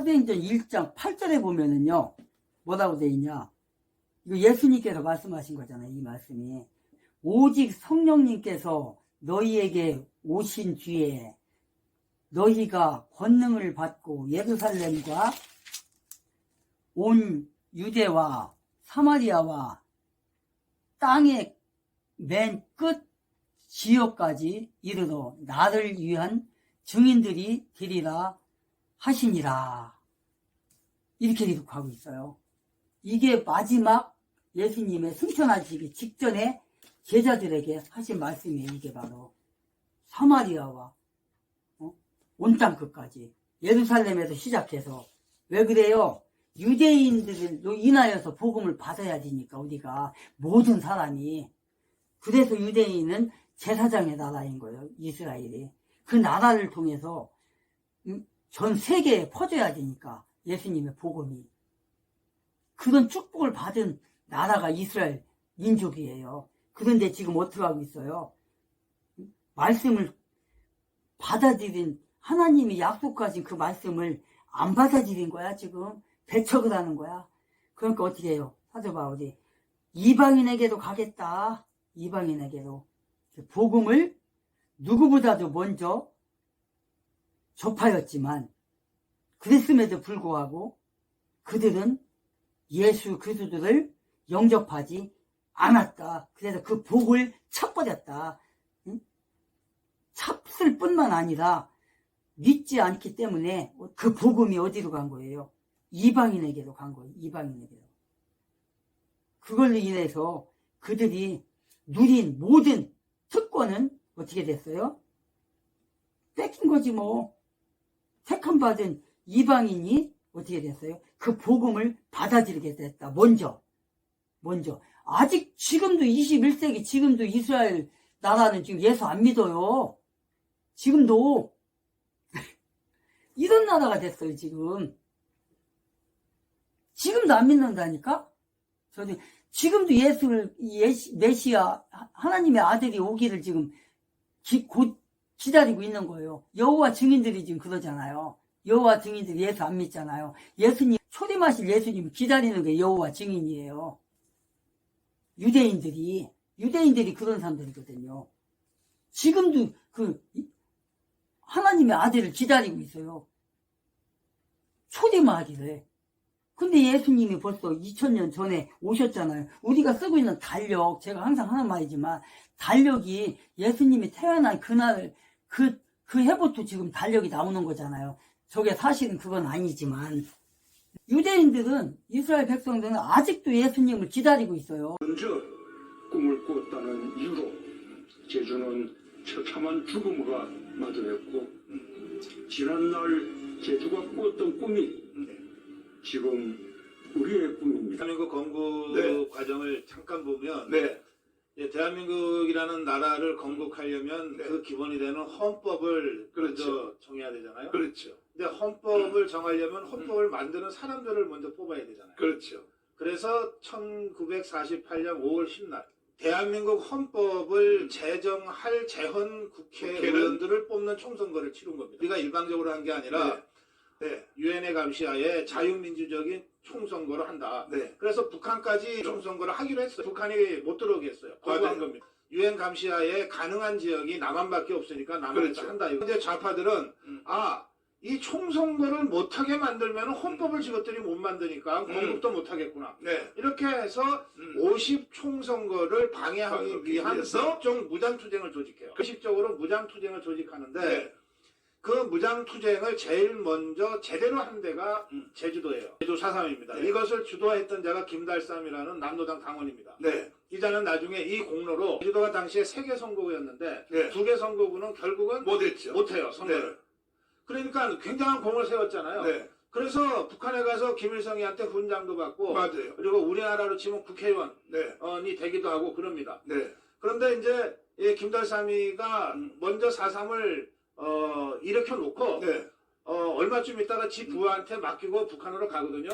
사도행전 1장 8절에 보면은요, 뭐라고 되어 있냐? 이거 예수님께서 말씀하신 거잖아요, 이 말씀이. 오직 성령님께서 너희에게 오신 뒤에 너희가 권능을 받고 예루살렘과 온 유대와 사마리아와 땅의 맨 끝 지역까지 이르러 나를 위한 증인들이 되리라 하시니라. 이렇게 기록하고 있어요. 이게 마지막 예수님의 승천하시기 직전에 제자들에게 하신 말씀이에요. 이게 바로 사마리아와 온 땅 끝까지 예루살렘에서 시작해서. 왜 그래요? 유대인들로 인하여서 복음을 받아야 되니까 우리가 모든 사람이. 그래서 유대인은 제사장의 나라인 거예요. 이스라엘이. 그 나라를 통해서 전 세계에 퍼져야 되니까 예수님의 복음이. 그런 축복을 받은 나라가 이스라엘 민족이에요. 그런데 지금 어떻게 하고 있어요? 말씀을 받아들인, 하나님이 약속하신 그 말씀을 안 받아들인 거야. 지금 배척을 하는 거야. 그러니까 어떻게 해요? 사도 바울이 이방인에게도 가겠다. 이방인에게도 복음을 누구보다도 먼저 접하였지만 그랬음에도 불구하고 그들은 예수 그리스도를 영접하지 않았다. 그래서 그 복을 찹버렸다. 찹을 뿐만 아니라 믿지 않기 때문에 그 복음이 어디로 간 거예요? 이방인에게로 간 거예요. 이방인에게로. 그걸로 인해서 그들이 누린 모든 특권은 어떻게 됐어요? 뺏긴 거지 뭐. 택함받은 이방인이 어떻게 됐어요? 그 복음을 받아들이게 됐다. 먼저. 아직 지금도 21세기 지금도 이스라엘 나라는 지금 예수 안 믿어요. 지금도. 이런 나라가 됐어요, 지금. 지금도 안 믿는다니까? 지금도 예수를, 메시아, 하나님의 아들이 오기를 지금 곧 기다리고 있는 거예요. 여호와 증인들이 지금 그러잖아요. 여호와 증인들이 예수 안 믿잖아요. 예수님, 초림하실 예수님 기다리는 게 여호와 증인이에요. 유대인들이 그런 사람들이거든요. 지금도 하나님의 아들을 기다리고 있어요. 초림하기를. 근데 예수님이 벌써 2000년 전에 오셨잖아요. 우리가 쓰고 있는 달력, 제가 항상 하는 말이지만, 달력이 예수님이 태어난 그날, 그 해부터 지금 달력이 나오는 거잖아요. 저게 사실은 그건 아니지만, 유대인들은, 이스라엘 백성들은 아직도 예수님을 기다리고 있어요. 먼저 꿈을 꾸었다는 이유로 제주는 처참한 죽음과 마주했고, 지난날 제주가 꾸었던 꿈이 지금 우리의 꿈입니다. 대한민국 건국 과정을 잠깐 보면 대한민국이라는 나라를 건국하려면 그 기본이 되는 헌법을 먼저 정해야 되잖아요. 그렇죠. 근데 헌법을 정하려면 헌법을 만드는 사람들을 먼저 뽑아야 되잖아요. 그렇죠. 그래서 1948년 5월 10날 대한민국 헌법을 제정할 재헌 국회의원들을 뽑는 총선거를 치른 겁니다. 우리가 일방적으로 한 게 아니라 유엔의 감시하에 자유민주적인 총선거를 한다. 그래서 북한까지 총선거를 하기로 했어요. 북한이 못 들어오게 했어요. 거부한 겁니다. 유엔 감시하에 가능한 지역이 남한밖에 없으니까 남한에서 한다. 근데 좌파들은 이 총선거를 못하게 만들면 헌법을 저것들이 못 만드니까 건국도 못하겠구나. 이렇게 해서 50 총선거를 방해하기 위한 일종 무장투쟁을 조직해요. 의식적으로 무장투쟁을 조직하는데 그 무장투쟁을 제일 먼저 제대로 한 데가 제주도예요. 제주 4.3입니다. 이것을 주도했던 자가 김달삼이라는 남노당 당원입니다. 이 자는 나중에 이 공로로 제주도가 당시에 3개 선거구였는데 2개 선거구는 결국은 못해요. 선거를. 그러니까 굉장한 공을 세웠잖아요. 그래서 북한에 가서 김일성이한테 훈장도 받고 그리고 우리나라로 치면 국회의원이 되기도 하고 그럽니다. 그런데 이제 김달삼이가 먼저 4.3을 일으켜 놓고 얼마쯤 있다가 지 부하한테 맡기고 북한으로 가거든요.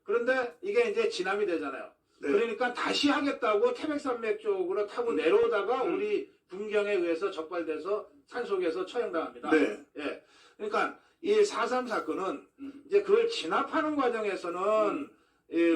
그런데 이게 이제 진압이 되잖아요. 그러니까 다시 하겠다고 태백산맥 쪽으로 타고 내려오다가 우리 군경에 의해서 적발돼서 산속에서 처형당합니다. 그러니까 이 4.3 사건은 이제 그걸 진압하는 과정에서는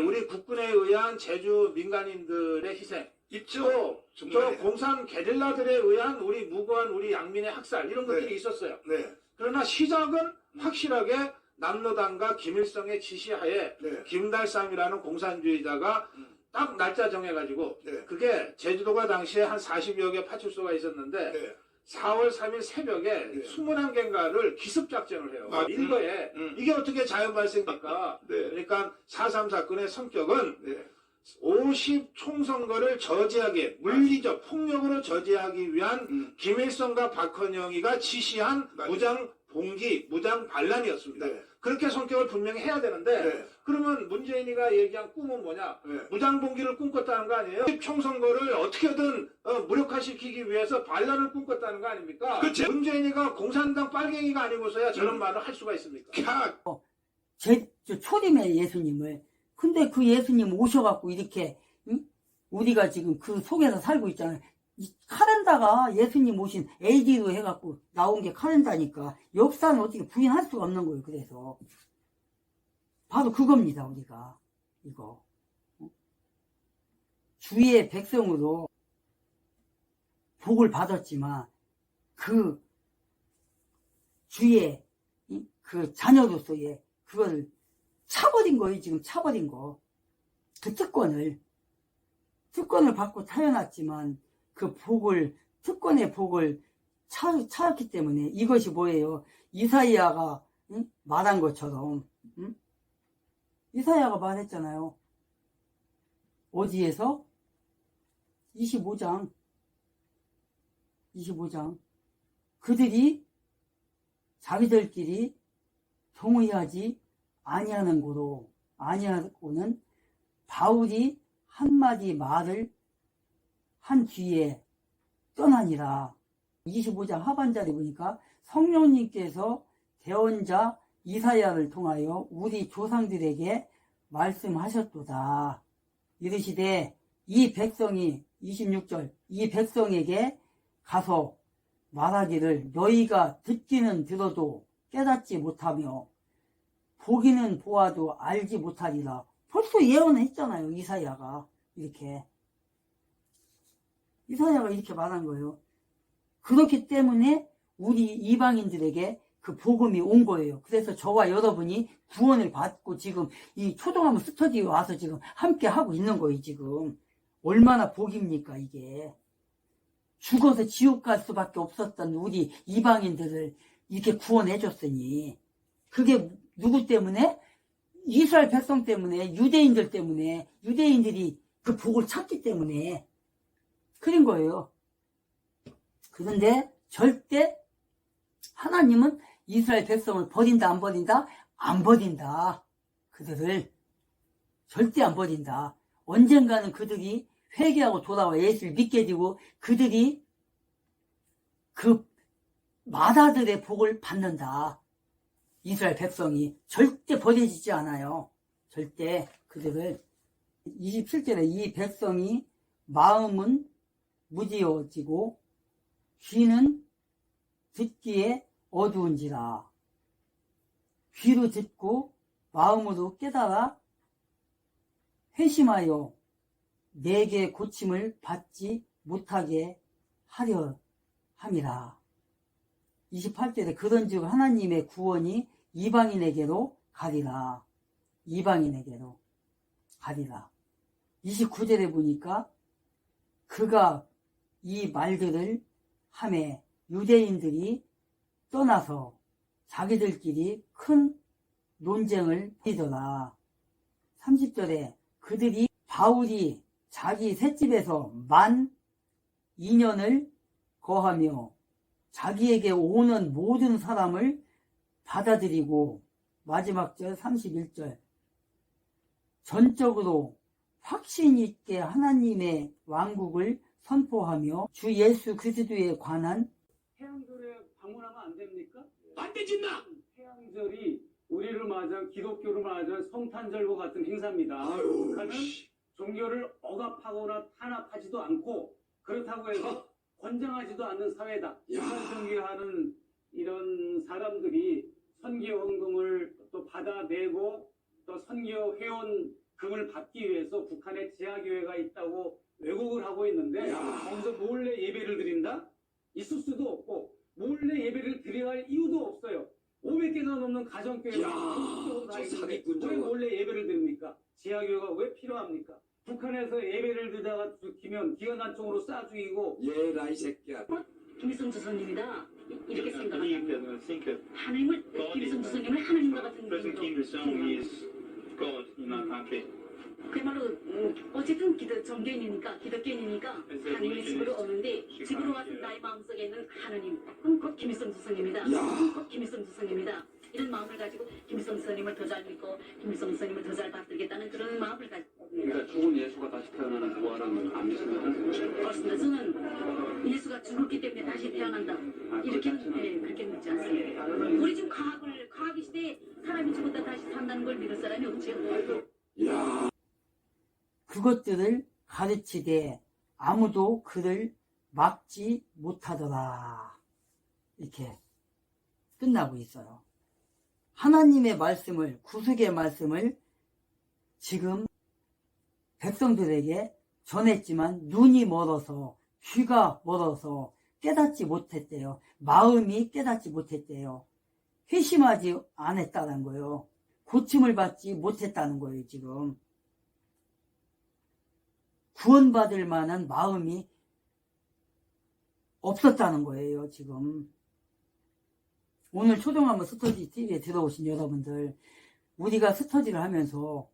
우리 국군에 의한 제주 민간인들의 희생, 있죠. 또 공산 게릴라들에 의한 우리 무고한 우리 양민의 학살 이런 것들이 네. 있었어요. 네. 그러나 시작은 확실하게 남로당과 김일성의 지시하에 네. 김달삼이라는 공산주의자가 딱 날짜 정해가지고 네. 그게 제주도가 당시에 한 40여 개 파출소가 있었는데 네. 4월 3일 새벽에 네. 21개인가를 기습작전을 해요. 아, 일거에 이게 어떻게 자연 발생입니까? 네. 그러니까 4.3 사건의 성격은 네. 50 총선거를 저지하기, 물리적 폭력으로 저지하기 위한 김일성과 박헌영이가 지시한 맞아요. 무장 봉기, 무장 반란이었습니다. 네. 그렇게 성격을 분명히 해야 되는데 네. 그러면 문재인이가 얘기한 꿈은 뭐냐? 네. 무장 봉기를 꿈꿨다는 거 아니에요? 총선거를 어떻게든 무력화시키기 위해서 반란을 꿈꿨다는 거 아닙니까? 그치. 문재인이가 공산당 빨갱이가 아니고서야 저런 말을 할 수가 있습니까? 캬. 저 초림의 예수님을. 근데 그 예수님 오셔갖고 이렇게, 응? 우리가 지금 그 속에서 살고 있잖아요. 이 카렌다가 예수님 오신 AD로 해갖고 나온 게 카렌다니까 역사는 어떻게 부인할 수가 없는 거예요. 그래서 바로 그겁니다. 우리가 이거 주의 백성으로 복을 받았지만 그 주의 그 자녀로서의 그걸 차버린 거예요. 지금 차버린 거. 그 특권을 받고 태어났지만 그 복을, 특권의 복을 차였기 때문에 이것이 뭐예요? 이사야가 말한 것처럼, 이사야가 말했잖아요. 어디에서? 25장. 그들이 자기들끼리 동의하지 아니하고는 바울이 한마디 말을 한 뒤에 떠나니라. 25장 하반절에 보니까 성령님께서 대언자 이사야를 통하여 우리 조상들에게 말씀하셨도다. 이르시되 이 백성이 26절 이 백성에게 가서 말하기를 너희가 듣기는 들어도 깨닫지 못하며 보기는 보아도 알지 못하리라. 벌써 예언을 했잖아요. 이사야가 이렇게 말한 거예요. 그렇기 때문에 우리 이방인들에게 그 복음이 온 거예요. 그래서 저와 여러분이 구원을 받고 지금 이 초동하면 스터디에 와서 지금 함께 하고 있는 거예요. 지금 얼마나 복입니까 이게. 죽어서 지옥 갈 수밖에 없었던 우리 이방인들을 이렇게 구원해 줬으니 그게 누구 때문에? 이스라엘 백성 때문에, 유대인들 때문에, 유대인들이 그 복을 찾기 때문에 그런 거예요. 그런데 절대 하나님은 이스라엘 백성을 버린다 안 버린다? 안 버린다. 그들을 절대 안 버린다. 언젠가는 그들이 회개하고 돌아와 예수를 믿게 되고 그들이 그 마다들의 복을 받는다. 이스라엘 백성이 절대 버려지지 않아요. 절대 그들을. 27절에 이 백성이 마음은 무지어지고 귀는 듣기에 어두운지라. 귀로 듣고 마음으로 깨달아 회심하여 내게 고침을 받지 못하게 하려 함이라. 28절에 그런즉 하나님의 구원이 이방인에게로 가리라. 이방인에게로 가리라. 29절에 보니까 그가 이 말들을 하매 유대인들이 떠나서 자기들끼리 큰 논쟁을 벌이더라. 30절에 그들이 바울이 자기 셋집에서 만 2년을 거하며 자기에게 오는 모든 사람을 받아들이고 마지막 절 31절 전적으로 확신 있게 하나님의 왕국을 선포하며 주 예수 그리스도에 관한 태양절에 방문하면 안 됩니까? 안 되진나. 태양절이 우리를 맞아 기독교를 맞아 성탄절과 같은 행사입니다. 아유, 북한은 종교를 억압하거나 탄압하지도 않고 그렇다고 해서 권장하지도 않는 사회다. 야. 북한 종교하는 이런 사람들이 선교헌금을 또 받아내고 또 선교 회원금을 받기 위해서 북한에 지하교회가 있다고 왜곡을 하고 있는데 거기서 몰래 예배를 드린다? 있을 수도 없고 몰래 예배를 드려야 할 이유도 없어요. 500개가 넘는 가정교회가 왜 몰래 예배를 드립니까? 지하교회가 왜 필요합니까? 북한에서 예배를 드다가 죽이면 기관단총으로 쏴 죽이고 얘라 이 새끼야. 김일성 주석님이다 이렇게 생각한다면 하나님을 김일성 주석님을 하나님과 같은 그야말로 어쨌든 정교인이니까 기독교인이니까 하나님의 집으로 오는데 집으로 와서 나의 마음속에 있는 하나님 그건 곧 김일성 주석님이다. 곧 김일성 주석님이다. 이런 마음을 가지고 김일성 주석님을 더 잘 믿고 김일성 주석님을 더 잘 받들겠다는 그런 마음을 가지고 그러니까 죽은 예수가 다시 태어나는 부활은 안 믿습니다. 그렇습니다. 저는 예수가 죽었기 때문에 다시 태어난다. 이렇게 그렇게 믿지 않습니다. 우리 지금 과학의 시대에 사람이 죽었다 다시 산다는 걸 믿을 사람이 없지요. 그것들을 가르치되 아무도 그를 막지 못하더라. 이렇게 끝나고 있어요. 하나님의 말씀을, 구속의 말씀을 지금 백성들에게 전했지만 눈이 멀어서 귀가 멀어서 깨닫지 못했대요. 마음이 깨닫지 못했대요. 회심하지 않았다는 거예요. 고침을 받지 못했다는 거예요. 지금 구원받을 만한 마음이 없었다는 거예요. 지금 오늘 초종한번 스터디 TV에 들어오신 여러분들, 우리가 스터디를 하면서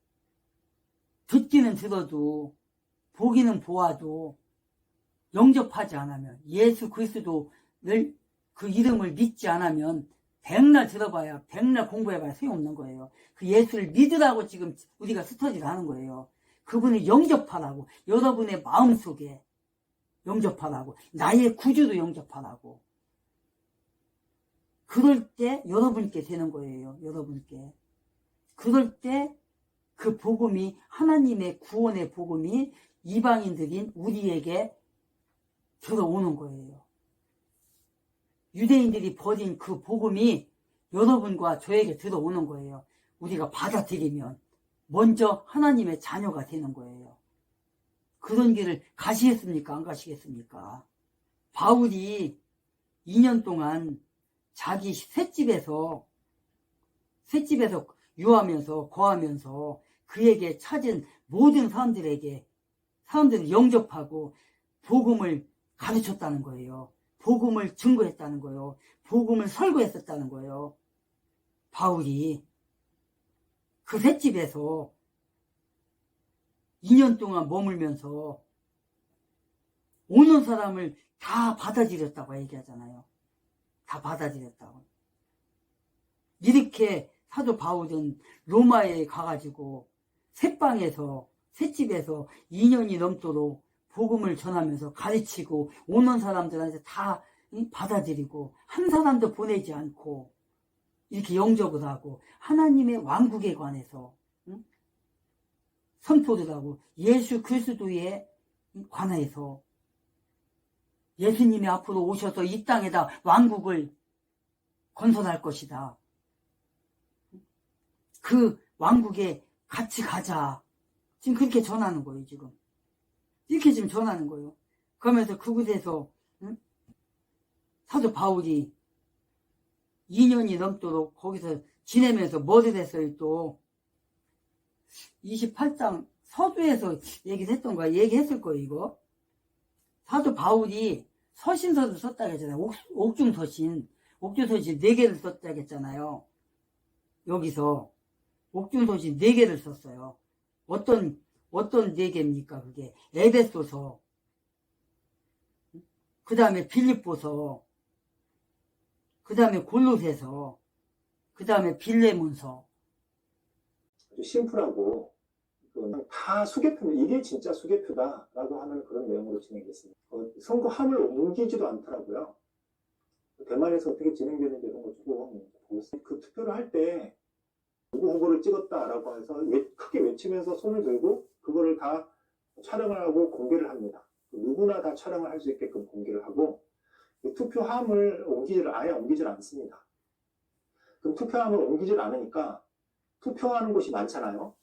듣기는 들어도 보기는 보아도 영접하지 않으면, 예수 그리스도를 그 이름을 믿지 않으면 백날 들어봐야, 백날 공부해봐야 소용없는 거예요. 그 예수를 믿으라고 지금 우리가 스터디를 하는 거예요. 그분을 영접하라고, 여러분의 마음속에 영접하라고, 나의 구주로 영접하라고. 그럴 때 여러분께 되는 거예요. 여러분께. 그럴 때 그 복음이, 하나님의 구원의 복음이 이방인들인 우리에게 들어오는 거예요. 유대인들이 버린 그 복음이 여러분과 저에게 들어오는 거예요. 우리가 받아들이면 먼저 하나님의 자녀가 되는 거예요. 그런 길을 가시겠습니까? 안 가시겠습니까? 바울이 2년 동안 자기 셋집에서 유하면서 거하면서 그에게 찾은 모든 사람들을 영접하고 복음을 가르쳤다는 거예요. 복음을 증거했다는 거예요. 복음을 설교했었다는 거예요. 바울이 그 셋집에서 2년 동안 머물면서 오는 사람을 다 받아들였다고 얘기하잖아요. 다 받아들였다고. 이렇게 사도 바울은 로마에 가가지고 셋집에서 2년이 넘도록 복음을 전하면서 가르치고 오는 사람들한테 다 받아들이고 한 사람도 보내지 않고 이렇게 영접을 하고 하나님의 왕국에 관해서 선포를 하고 예수 그리스도에 관해서 예수님이 앞으로 오셔서 이 땅에다 왕국을 건설할 것이다. 그 왕국에 같이 가자. 지금 그렇게 전하는 거예요. 지금 이렇게 지금 전하는 거예요. 그러면서 그곳에서 사도 바울이 2년이 넘도록 거기서 지내면서 뭐를 했어요. 또 28장 서두에서 얘기했을 거예요. 이거 사도 바울이 서신서를 썼다고 했잖아요. 옥중서신 4개를 썼다고 했잖아요. 여기서 옥중서신 4개를 썼어요. 어떤 4개입니까? 그게 에베소서, 그 다음에 빌립보서, 그 다음에 골로새서, 그 다음에 빌레몬서. 아주 심플하고 다 수개표입니다. 이게 진짜 수개표다라고 하는 그런 내용으로 진행됐습니다. 선거함을 옮기지도 않더라고요. 대만에서 어떻게 진행되는지 이런 거 조금 보겠습니다. 그 투표를 할 때 누구 후보를 찍었다라고 해서 크게 외치면서 손을 들고 그거를 다 촬영을 하고 공개를 합니다. 누구나 다 촬영을 할 수 있게끔 공개를 하고 투표함을 아예 옮기질 않습니다. 그럼 투표함을 옮기질 않으니까 투표하는 곳이 많잖아요.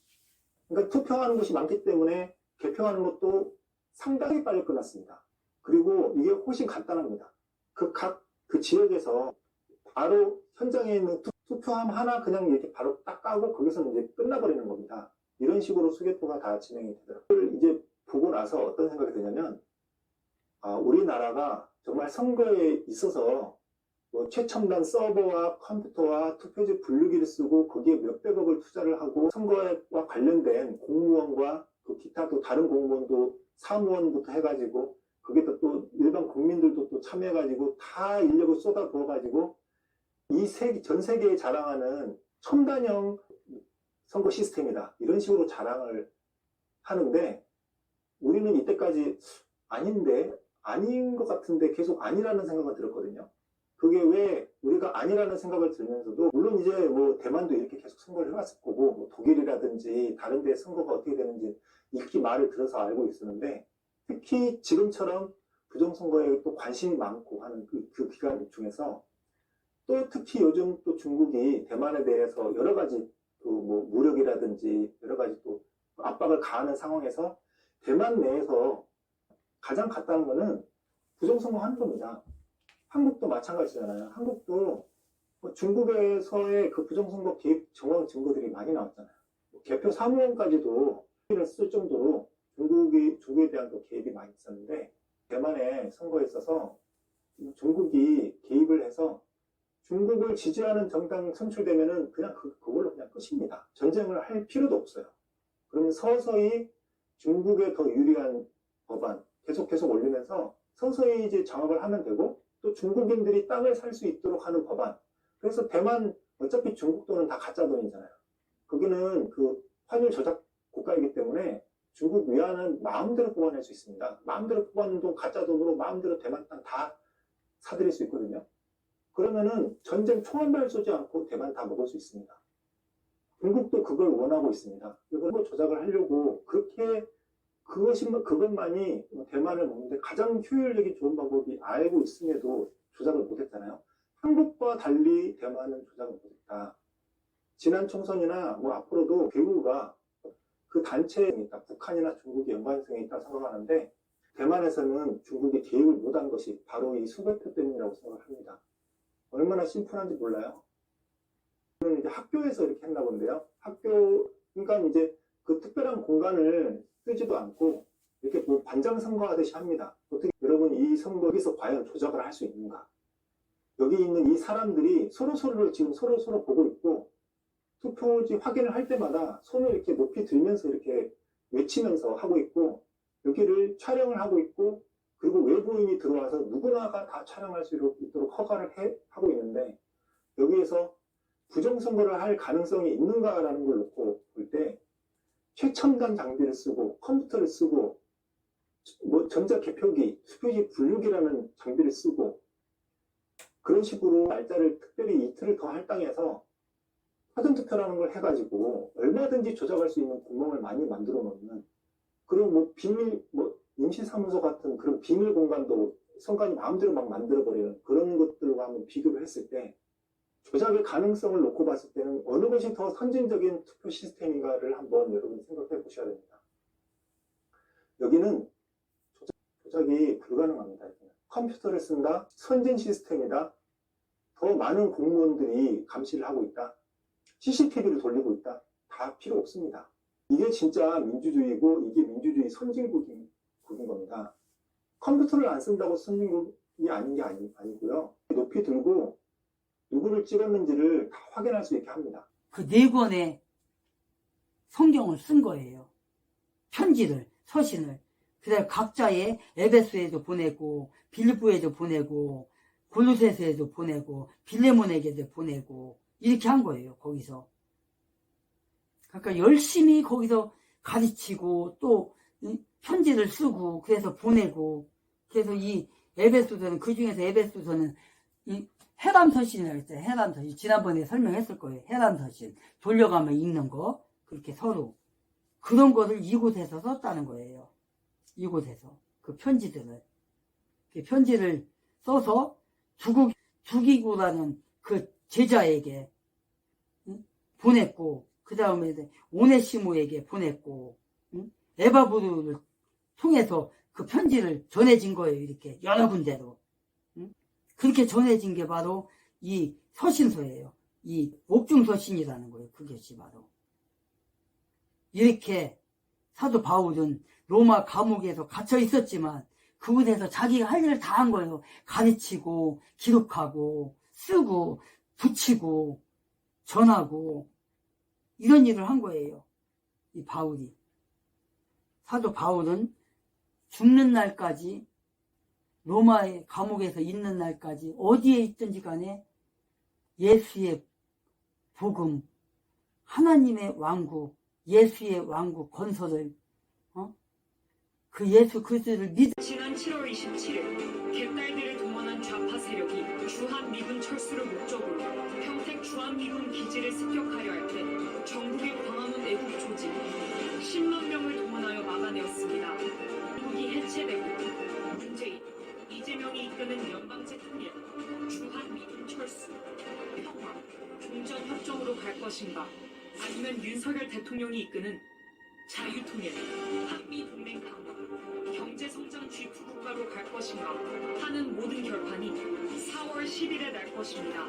그러니까 투표하는 곳이 많기 때문에 개표하는 것도 상당히 빨리 끝났습니다. 그리고 이게 훨씬 간단합니다. 그 지역에서 바로 현장에 있는 투표함 하나 그냥 이렇게 바로 딱 까고 거기서 이제 끝나버리는 겁니다. 이런 식으로 수개표가 다 진행이 되더라고요. 그걸 이제 보고 나서 어떤 생각이 드냐면, 우리나라가 정말 선거에 있어서 뭐 최첨단 서버와 컴퓨터와 투표지 분류기를 쓰고 거기에 몇백억을 투자를 하고 선거와 관련된 공무원과 그 기타 또 다른 공무원도 사무원부터 해가지고 거기다 또 일반 국민들도 또 참여해가지고 다 인력을 쏟아부어가지고 전 세계에 자랑하는 첨단형 선거 시스템이다. 이런 식으로 자랑을 하는데 우리는 이때까지 아닌 것 같은데 계속 아니라는 생각을 들었거든요. 그게 왜 우리가 아니라는 생각을 들면서도 물론 이제 뭐 대만도 이렇게 계속 선거를 해왔을 거고 뭐 독일이라든지 다른 데 선거가 어떻게 되는지 읽기 말을 들어서 알고 있었는데 특히 지금처럼 부정선거에 또 관심이 많고 하는 그 기간 중에서 또 특히 요즘 또 중국이 대만에 대해서 여러 가지 또 뭐 무력이라든지 여러 가지 또 압박을 가하는 상황에서 대만 내에서 가장 갔다는 거는 부정선거 하는 겁니다. 한국도 마찬가지잖아요. 한국도 뭐 중국에서의 그 부정선거 개입 정황 증거들이 많이 나왔잖아요. 개표 사무원까지도 쓸 정도로 중국에 대한 또 개입이 많이 있었는데 대만의 선거에 있어서 중국이 개입을 해서 중국을 지지하는 정당 선출되면은 그냥 그걸로 그냥 끝입니다. 전쟁을 할 필요도 없어요. 그러면 서서히 중국에 더 유리한 법안 계속 올리면서 서서히 이제 장악을 하면 되고 또 중국인들이 땅을 살 수 있도록 하는 법안. 그래서 대만 어차피 중국 돈은 다 가짜 돈이잖아요. 거기는 그 환율 조작 국가이기 때문에 중국 위안은 마음대로 뽑아낼 수 있습니다. 마음대로 뽑아낸 돈 가짜 돈으로 마음대로 대만 땅 다 사들일 수 있거든요. 그러면은 전쟁 총 한 발 쏘지 않고 대만 다 먹을 수 있습니다. 중국도 그걸 원하고 있습니다. 그걸 조작을 하려고 그렇게 그것만이 대만을 먹는데 가장 효율력이 좋은 방법이 알고 있음에도 조작을 못했잖아요. 한국과 달리 대만은 조작을 못했다. 지난 총선이나 뭐 앞으로도 배후가 그 단체에 있다. 북한이나 중국이 연관성이 있다 생각하는데 대만에서는 중국이 개입을 못한 것이 바로 이 수개표 때문이라고 생각을 합니다. 얼마나 심플한지 몰라요. 이제 학교에서 이렇게 했나 본데요. 그러니까 이제 그 특별한 공간을 쓰지도 않고 이렇게 뭐 반장 선거하듯이 합니다. 어떻게 여러분 이 선거에서 과연 조작을 할 수 있는가? 여기 있는 이 사람들이 서로를 지금 서로 보고 있고 투표지 확인을 할 때마다 손을 이렇게 높이 들면서 이렇게 외치면서 하고 있고 여기를 촬영을 하고 있고 그리고 외부인이 들어와서 누구나가 다 촬영할 수 있도록 허가를 하고 있는데 여기에서 부정선거를 할 가능성이 있는가라는 걸 놓고 볼 때 최첨단 장비를 쓰고 컴퓨터를 쓰고 뭐 전자개표기, 투표지 분류기라는 장비를 쓰고 그런 식으로 날짜를 특별히 이틀을 더 할당해서 사전투표라는 걸 해가지고 얼마든지 조작할 수 있는 구멍을 많이 만들어 놓는 그리고 뭐 비밀 임시사무소 같은 그런 비밀 공간도 선관위 마음대로 막 만들어버리는 그런 것들과 한번 비교를 했을 때 조작의 가능성을 놓고 봤을 때는 어느 것이 더 선진적인 투표 시스템인가를 한번 여러분 생각해 보셔야 됩니다. 여기는 조작이 불가능합니다. 컴퓨터를 쓴다, 선진 시스템이다, 더 많은 공무원들이 감시를 하고 있다, CCTV를 돌리고 있다, 다 필요 없습니다. 이게 진짜 민주주의고 이게 민주주의 선진국인 겁니다. 컴퓨터를 안 쓴다고 선진국이 아닌 게 아니고요. 높이 들고 누구를 찍었는지를 다 확인할 수 있게 합니다. 그 4권의 성경을 쓴 거예요. 편지를, 서신을. 그다음에 각자의 에베소에도 보내고 빌립보에도 보내고 골로새서에도 보내고 빌레몬에게도 보내고 이렇게 한 거예요. 거기서. 그러니까 열심히 거기서 가르치고 또 편지를 쓰고 그래서 보내고 그래서 이 에베소서는 그중에서 에베소서는 이 해담서신이라고 했어요. 해담서신. 지난번에 설명했을 거예요. 해담서신. 돌려가며 읽는 거. 그렇게 서로. 그런 것을 이곳에서 썼다는 거예요. 이곳에서. 그 편지들을. 그 편지를 써서 죽이고라는 그 제자에게 보냈고, 그 다음에 오네시모에게 보냈고, 응? 에바브루를 통해서 그 편지를 전해진 거예요. 이렇게 여러 군데로. 응? 그렇게 전해진 게 바로 이 서신서예요. 이 옥중서신이라는 거예요. 그것이 바로. 이렇게 사도 바울은 로마 감옥에서 갇혀 있었지만 그곳에서 자기가 할 일을 다 한 거예요. 가르치고 기록하고 쓰고 붙이고 전하고 이런 일을 한 거예요. 이 바울이. 사도 바울은 죽는 날까지 로마의 감옥에서 있는 날까지 어디에 있든지 간에 예수의 복음, 하나님의 왕국, 예수의 왕국 건설을 그 예수 그리스도를 지난 7월 27일 갯딸들을 동원한 좌파 세력이 주한미군 철수를 목적으로 평택 주한미군 기지를 습격하려 할 때 전국의 광화문 애국 조직 10만 명을 동원하여 막아내었습니다. 미국이 해체되고 문재인, 이재명이 이끄는 연방제 통일, 주한미군 철수, 평화, 종전협정으로 갈 것인가 아니면 윤석열 대통령이 이끄는 자유통일, 한미동맹 강화, 경제성장 G2 국가로 갈 것인가 하는 모든 결판이 4월 10일에 날 것입니다.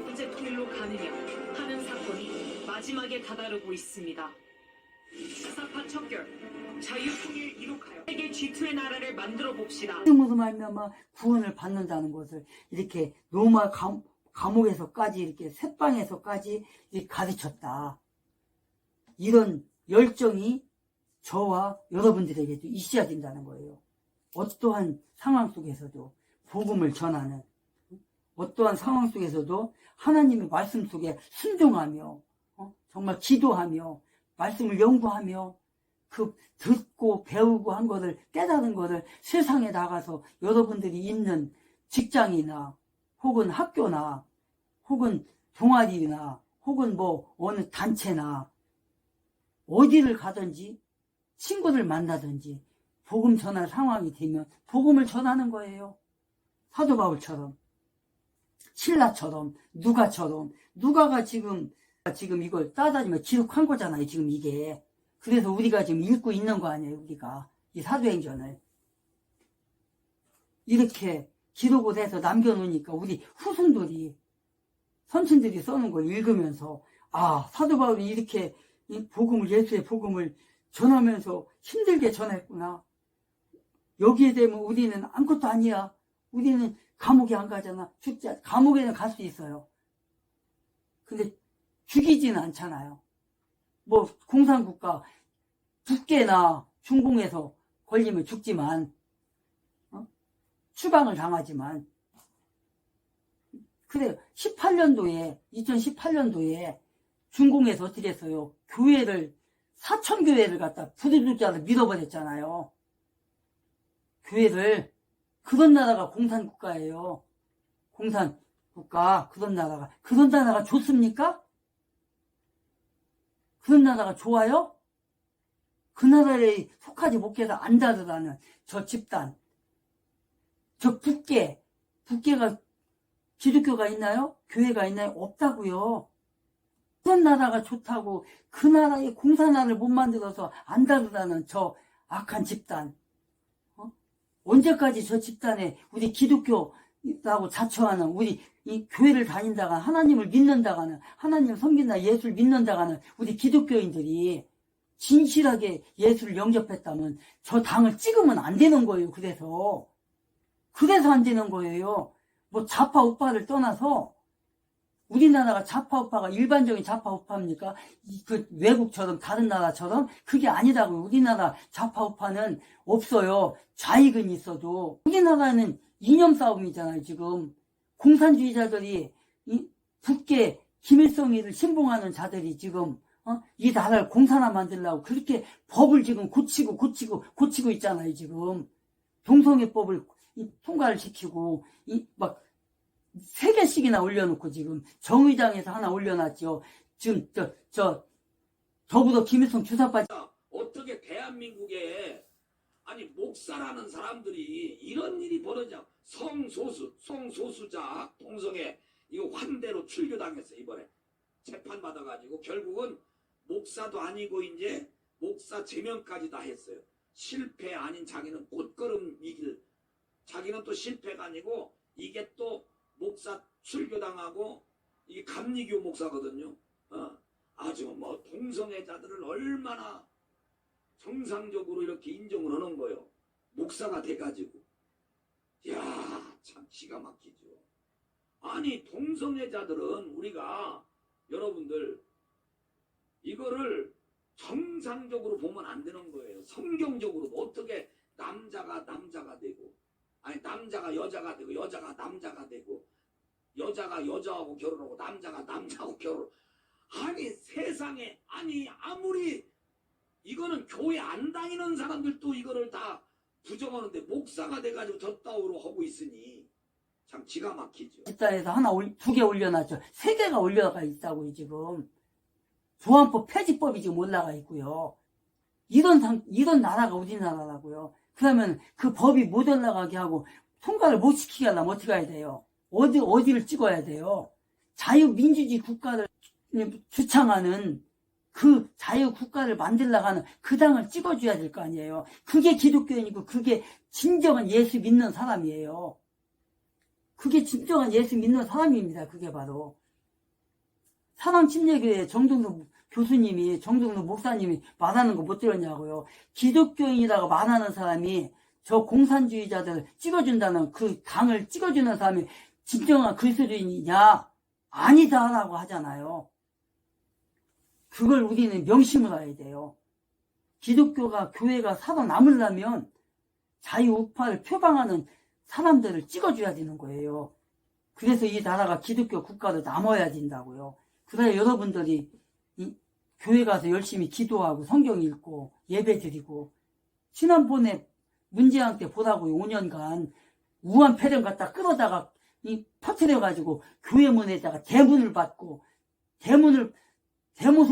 경제 통일로 가느냐 하는 사건이 마지막에 다다르고 있습니다. 사파 척결, 자유통일 이룩하여 세계 G2의 나라를 만들어 봅시다. 믿음으로 말미암아 구원을 받는다는 것을 이렇게 로마 감옥에서까지 이렇게 셋방에서까지 이렇게 가르쳤다. 이런 열정이 저와 여러분들에게도 있어야 된다는 거예요. 어떠한 상황 속에서도 복음을 전하는, 어떠한 상황 속에서도 하나님의 말씀 속에 순종하며 정말 기도하며 말씀을 연구하며 그 듣고 배우고 한 것을 깨달은 것을 세상에 나가서 여러분들이 있는 직장이나 혹은 학교나 혹은 동아리나 혹은 뭐 어느 단체나 어디를 가든지 친구들 만나든지 복음 전할 상황이 되면 복음을 전하는 거예요. 사도 바울처럼, 신라처럼, 누가처럼. 누가가 지금 이걸 따다니며 기록한 거잖아요. 지금 이게. 그래서 우리가 지금 읽고 있는 거 아니에요. 우리가 이 사도행전을 이렇게 기록을 해서 남겨놓으니까 우리 후손들이 선친들이 써놓은 걸 읽으면서 사도 바울이 이렇게 이 복음을, 예수의 복음을 전하면서 힘들게 전했구나. 여기에 대면 우리는 아무것도 아니야. 우리는 감옥에 안 가잖아. 감옥에는 갈 수 있어요. 근데 죽이지는 않잖아요. 뭐 공산국가 북계나 중공에서 걸리면 죽지만 추방을 당하지만 그래요. 2018년도에 중공에서 어떻게 했어요? 교회를 4,000교회를 갖다 부두자로 밀어버렸잖아요. 교회를. 그런 나라가 공산국가예요. 공산국가. 그런 나라가 좋습니까? 그런 나라가 좋아요? 그 나라에 속하지 못해서 안다르라는 저 집단, 저 북계가 기독교가 있나요? 교회가 있나요? 없다고요. 그런 나라가 좋다고 그 나라의 공산화를 못 만들어서 안다르라는 저 악한 집단. 언제까지 저 집단에 우리 기독교라고 자처하는 우리 이 교회를 다닌다가 하나님을 믿는다가는 하나님을 섬긴다 예수를 믿는다가는 우리 기독교인들이 진실하게 예수를 영접했다면 저 당을 찍으면 안 되는 거예요. 그래서 안 되는 거예요. 뭐 좌파 우파를 떠나서 우리나라가 좌파 우파가 일반적인 좌파 우파입니까? 그 외국처럼 다른 나라처럼 그게 아니라고요. 우리나라 좌파 우파는 없어요. 좌익은 있어도 우리나라는 이념 싸움이잖아요. 지금 공산주의자들이 이 북계 김일성이를 신봉하는 자들이 지금 이 나라를 공산화 만들려고 그렇게 법을 지금 고치고 있잖아요. 지금 동성애법을 통과를 시키고 막 3개씩이나 올려놓고 지금 정의당에서 하나 올려놨죠. 지금 더불어 김일성 주사빠 어떻게 대한민국에 아니 목사라는 사람들이 이런 일이 벌어져. 성소수자 동성애 이거 환대로 출교당했어 이번에. 재판 받아가지고 결국은 목사도 아니고 이제 목사 제명까지 다 했어요. 실패 아닌 자기는 꽃걸음이길, 자기는 또 실패가 아니고 이게 또 목사 출교당하고 이게 감리교 목사거든요. 아주 뭐 동성애자들을 얼마나 정상적으로 이렇게 인정을 하는 거예요. 목사가 돼가지고. 이야, 참 기가 막히죠. 아니, 동성애자들은 우리가 여러분들 이거를 정상적으로 보면 안 되는 거예요. 성경적으로 어떻게 남자가 되고, 아니 남자가 여자가 되고, 여자가 남자가 되고, 여자가 여자하고 결혼하고, 남자가 남자하고 결혼. 아니 세상에, 아니 아무리 이거는 교회 안 다니는 사람들도 이거를 다 부정하는데 목사가 돼가지고 덧다우로 하고 있으니 참 기가 막히죠. 집단에서 하나, 두 개 올려놨죠. 세 개가 올라가 있다고요, 지금. 조항법 폐지법이 지금 올라가 있고요. 이런 나라가 우리나라라고요. 그러면 그 법이 못 올라가게 하고 통과를 못 시키게 하려면 어떻게 해야 돼요? 어디를 찍어야 돼요? 자유민주주의 국가를 주창하는 그 자유국가를 만들려고 하는 그 당을 찍어줘야 될 거 아니에요. 그게 기독교인이고 그게 진정한 예수 믿는 사람이에요. 그게 진정한 예수 믿는 사람입니다. 그게 바로. 사랑침례교회 정동수 교수님이, 정동수 목사님이 말하는 거 못 들었냐고요. 기독교인이라고 말하는 사람이 저 공산주의자들 찍어준다는 그 당을 찍어주는 사람이 진정한 그리스도인이냐? 아니다라고 하잖아요. 그걸 우리는 명심을 해야 돼요. 기독교가, 교회가 살아남으려면 자유우파를 표방하는 사람들을 찍어줘야 되는 거예요. 그래서 이 나라가 기독교 국가로 남아야 된다고요. 그래야 여러분들이 이 교회 가서 열심히 기도하고 성경 읽고 예배 드리고, 지난번에 문재인 때 보라고요. 5년간 우한 폐렴 갖다 끌어다가 퍼뜨려가지고 교회 문에다가 대문을 받고 대못을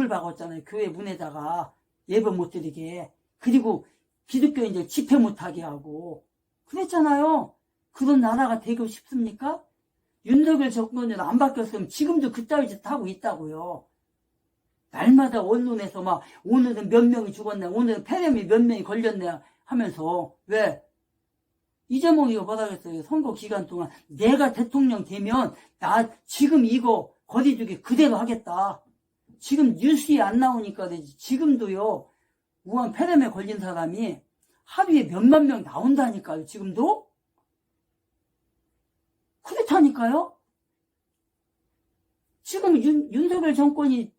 박았잖아요. 교회 문에다가 예배 못 드리게. 그리고 기독교인들 집회 못하게 하고 그랬잖아요. 그런 나라가 되고 싶습니까? 윤석열 정권은 안 바뀌었으면 지금도 그따위 짓 하고 있다고요. 날마다 언론에서 막 오늘은 몇 명이 죽었네, 오늘은 폐렴이 몇 명이 걸렸네 하면서. 왜? 이재명이가 뭐라겠어요. 선거 기간 동안 내가 대통령 되면 나 지금 이거 거리두기 그대로 하겠다. 지금 뉴스에 안 나오니까 되지. 지금도요, 우한 폐렴에 걸린 사람이 하루에 몇만 명 나온다니까요. 지금도? 그렇다니까요. 지금 윤석열 정권이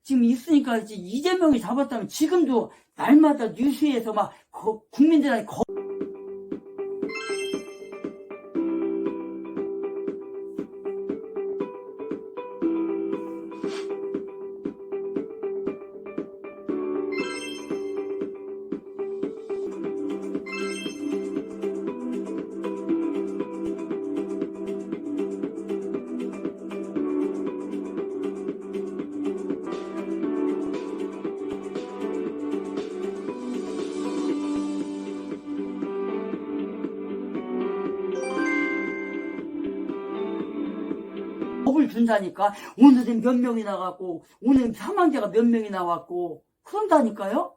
지금 있으니까 이재명이 잡았다면 지금도 날마다 뉴스에서 막 국민들한테 법을 준다니까. 오늘은 몇 명이 나갔고, 오늘은 사망자가 몇 명이 나왔고, 그런다니까요?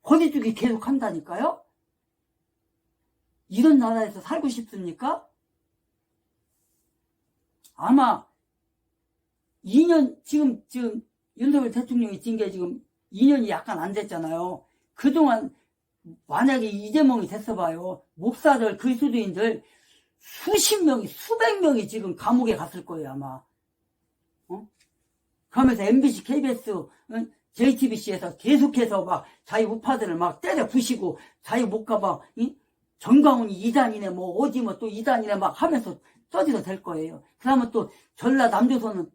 거리두기 계속 한다니까요? 이런 나라에서 살고 싶습니까? 아마 2년, 지금 윤석열 대통령이 진 게 지금 2년이 약간 안 됐잖아요. 그동안 만약에 이재명이 됐어 봐요. 목사들, 그리스도인들 수십 명이, 수백 명이 지금 감옥에 갔을 거예요, 아마. 그러면서 MBC, KBS, JTBC에서 계속해서 막 자기 우파들을 막 때려 부시고, 자기 목가 막, 정광훈이 이단이네, 뭐, 어디 뭐 또 이단이네 막 하면서 떠들어 댈 거예요. 그러면 또 남조선은,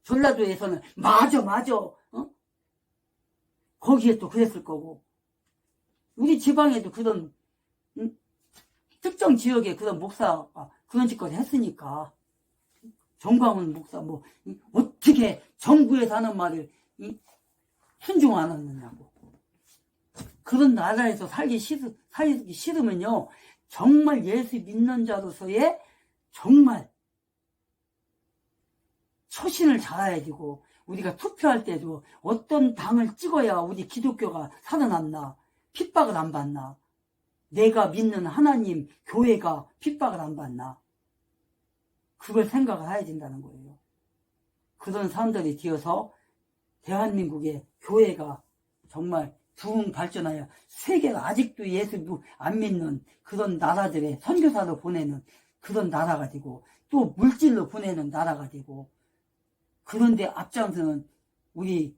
전라도에서는, 맞아. 거기에 또 그랬을 거고. 우리 지방에도 그런, 특정 지역에 그런 목사가 그런 짓까지 했으니까. 정광훈 목사, 뭐, 어떻게 정부에서 하는 말을, 순종 안 하느냐고. 그런 나라에서 살기 싫으면요, 정말 예수 믿는 자로서의 정말 처신을 잘해야 되고, 우리가 투표할 때도 어떤 당을 찍어야 우리 기독교가 살아남나, 핍박을 안 받나, 내가 믿는 하나님 교회가 핍박을 안 받나, 그걸 생각을 해야 된다는 거예요. 그런 사람들이 되어서 대한민국의 교회가 정말 부흥 발전하여 세계가 아직도 예수 안 믿는 그런 나라들의 선교사로 보내는 그런 나라가 되고, 또 물질로 보내는 나라가 되고, 그런데 앞장서는 우리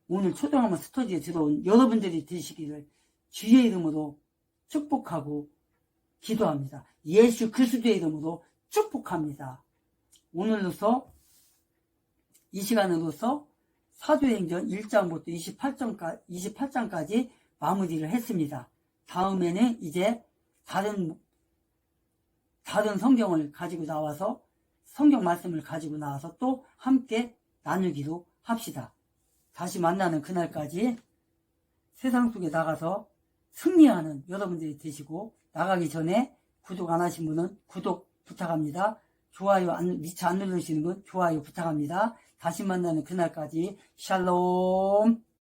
오늘 초등학교 스터디에 들어온 여러분들이 되시기를 주의 이름으로 축복하고 기도합니다. 예수 그리스도의 이름으로 축복합니다. 오늘로서 이 시간으로서 사도행전 1장부터 28장까지 마무리를 했습니다. 다음에는 이제 다른 성경을 가지고 나와서 성경 말씀을 가지고 나와서 또 함께 나누기로 합시다. 다시 만나는 그날까지 세상 속에 나가서 승리하는 여러분들이 되시고, 나가기 전에 구독 안 하신 분은 구독 부탁합니다. 좋아요 미처 안 누르시는 분 좋아요 부탁합니다. 다시 만나는 그날까지 샬롬.